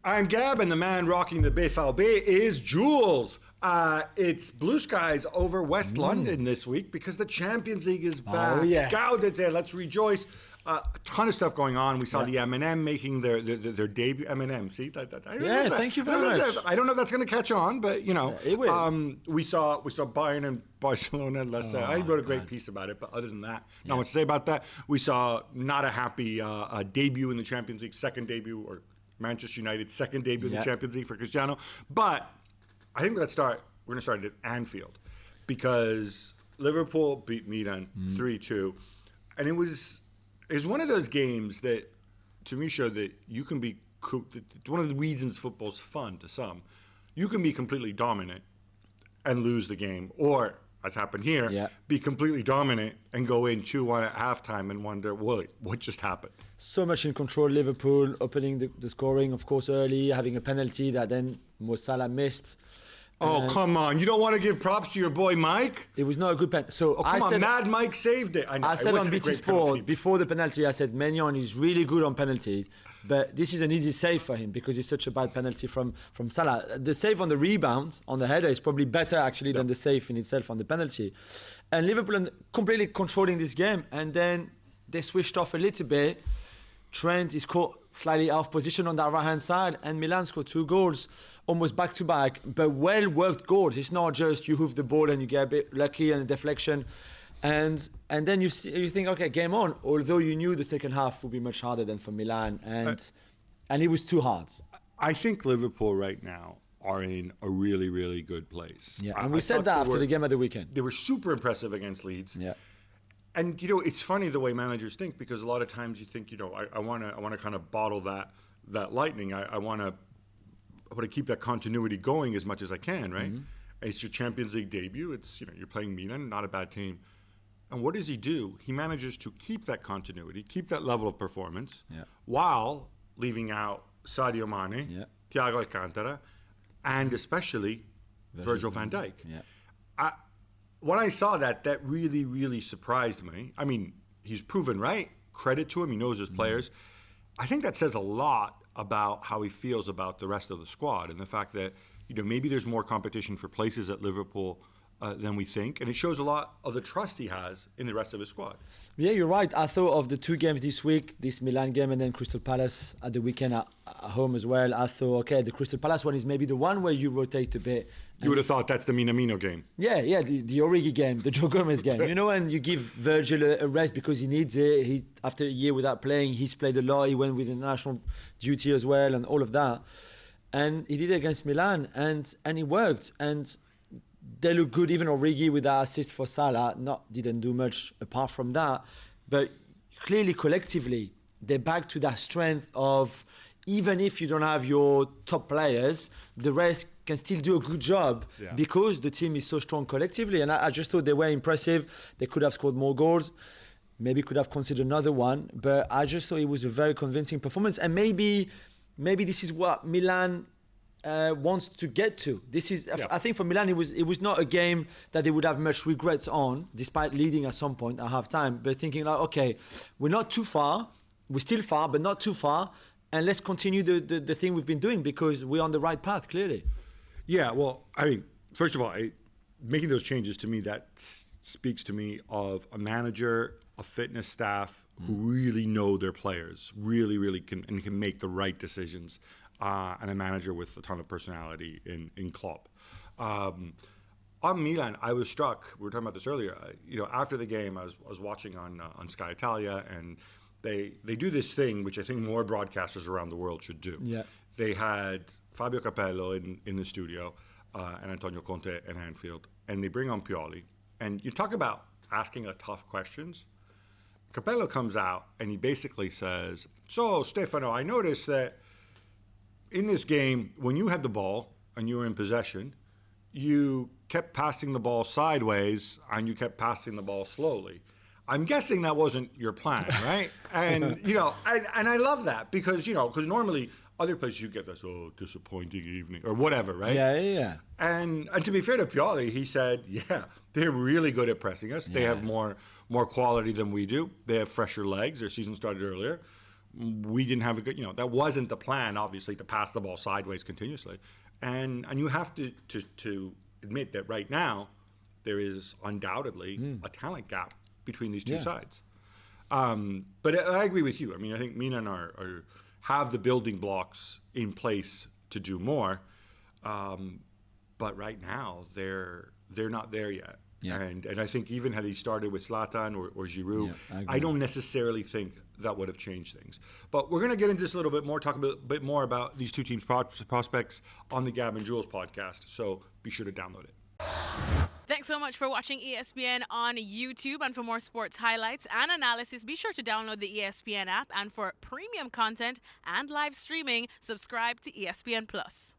I'm Gab, and the man rocking the BVB is Jules. It's blue skies over West London this week because the Champions League is back. Oh, yes. Gaudete, let's rejoice. A ton of stuff going on. We saw the M&M making their debut. M&M, see? Thank you very much. I don't know if that's going to catch on, but, you know. It will. We saw Bayern and Barcelona. I wrote a great piece about it, but other than that, not much to say about that. We saw not a happy debut in the Champions League, second debut, or Manchester United, second debut in the Champions League for Cristiano. But I think we're going to start at Anfield because Liverpool beat Milan 3-2. And it was one of those games that, to me, showed that you can be, one of the reasons football's fun to some, you can be completely dominant and lose the game, or, as happened here, be completely dominant and go in 2-1 at halftime and wonder, what just happened? So much in control, Liverpool, opening the scoring, of course, early, having a penalty that then Mo Salah missed. Oh, come on. You don't want to give props to your boy Mike? It was not a good penalty. So Mad Mike saved it. I said on BT Sport, before the penalty, I said Maignan is really good on penalties, but this is an easy save for him because it's such a bad penalty from Salah. The save on the rebound, on the header, is probably better, actually, than the save in itself on the penalty. And Liverpool completely controlling this game, and then they switched off a little bit. Trent is caught slightly off position on that right-hand side, and Milan scored 2 goals, almost back-to-back, but well-worked goals. It's not just you hoof the ball and you get a bit lucky and a deflection. And then you think, okay, game on, although you knew the second half would be much harder than for Milan, and it was too hard. I think Liverpool right now are in a really, really good place. Yeah, and we said that after the game of the weekend. They were super impressive against Leeds. Yeah. And, you know, it's funny the way managers think, because a lot of times you think, you know, I want to kind of bottle that lightning. I want to keep that continuity going as much as I can, right? Mm-hmm. It's your Champions League debut. It's, you know, you're playing Milan, not a bad team. And what does he do? He manages to keep that continuity, keep that level of performance, while leaving out Sadio Mane, Thiago Alcantara, and especially Virgil van Dijk. Yeah. When I saw that really, really surprised me. I mean, he's proven right. Credit to him. He knows his players. I think that says a lot about how he feels about the rest of the squad and the fact that, you know, maybe there's more competition for places at Liverpool than we think. And it shows a lot of the trust he has in the rest of his squad. Yeah, you're right. I thought of the 2 games this week, this Milan game and then Crystal Palace at the weekend at home as well. I thought, okay, the Crystal Palace one is maybe the one where you rotate a bit. You would have thought that's the Minamino game. Yeah, the Origi game, the Joe Gomez game. You know, and you give Virgil a rest because he needs it. After a year without playing, he's played a lot. He went with the national duty as well and all of that. And he did it against Milan and it worked. And they look good, even Origi with that assist for Salah. Didn't do much apart from that. But clearly, collectively, they're back to that strength of, even if you don't have your top players, the rest can still do a good job because the team is so strong collectively. And I just thought they were impressive. They could have scored more goals. Maybe could have considered another one. But I just thought it was a very convincing performance. And maybe this is what Milan wants to get to. This is, I think for Milan, it was not a game that they would have much regrets on, despite leading at some point at half-time. But thinking like, okay, we're not too far. We're still far, but not too far. And let's continue the thing we've been doing because we're on the right path, clearly. Yeah, well, I mean, first of all, making those changes to me, that speaks to me of a manager, a fitness staff who really know their players, really can make the right decisions, and a manager with a ton of personality in Klopp. On Milan, I was struck. We were talking about this earlier. You know, after the game, I was watching on Sky Italia, and they do this thing which I think more broadcasters around the world should do. Yeah. They had Fabio Capello in the studio and Antonio Conte at Anfield, and they bring on Pioli. And you talk about asking tough questions. Capello comes out and he basically says, so, Stefano, I noticed that in this game, when you had the ball and you were in possession, you kept passing the ball sideways and you kept passing the ball slowly. I'm guessing that wasn't your plan, right? And, you know, and I love that because, you know, because normally other places you get this, disappointing evening or whatever, right? Yeah. And to be fair to Pioli, he said, they're really good at pressing us. They have more quality than we do. They have fresher legs. Their season started earlier. we didn't have a good, that wasn't the plan, obviously, to pass the ball sideways continuously. And you have to admit that right now there is undoubtedly a talent gap between these two sides. But I agree with you. I mean, I think Milan have the building blocks in place to do more. But right now they're not there yet. Yeah. And I think even had he started with Zlatan or Giroud, I don't necessarily think that would have changed things. But we're going to get into this a little bit more, talk a bit more about these two teams' prospects on the Gab and Juls podcast. So be sure to download it. Thanks so much for watching ESPN on YouTube. And for more sports highlights and analysis, be sure to download the ESPN app. And for premium content and live streaming, subscribe to ESPN Plus.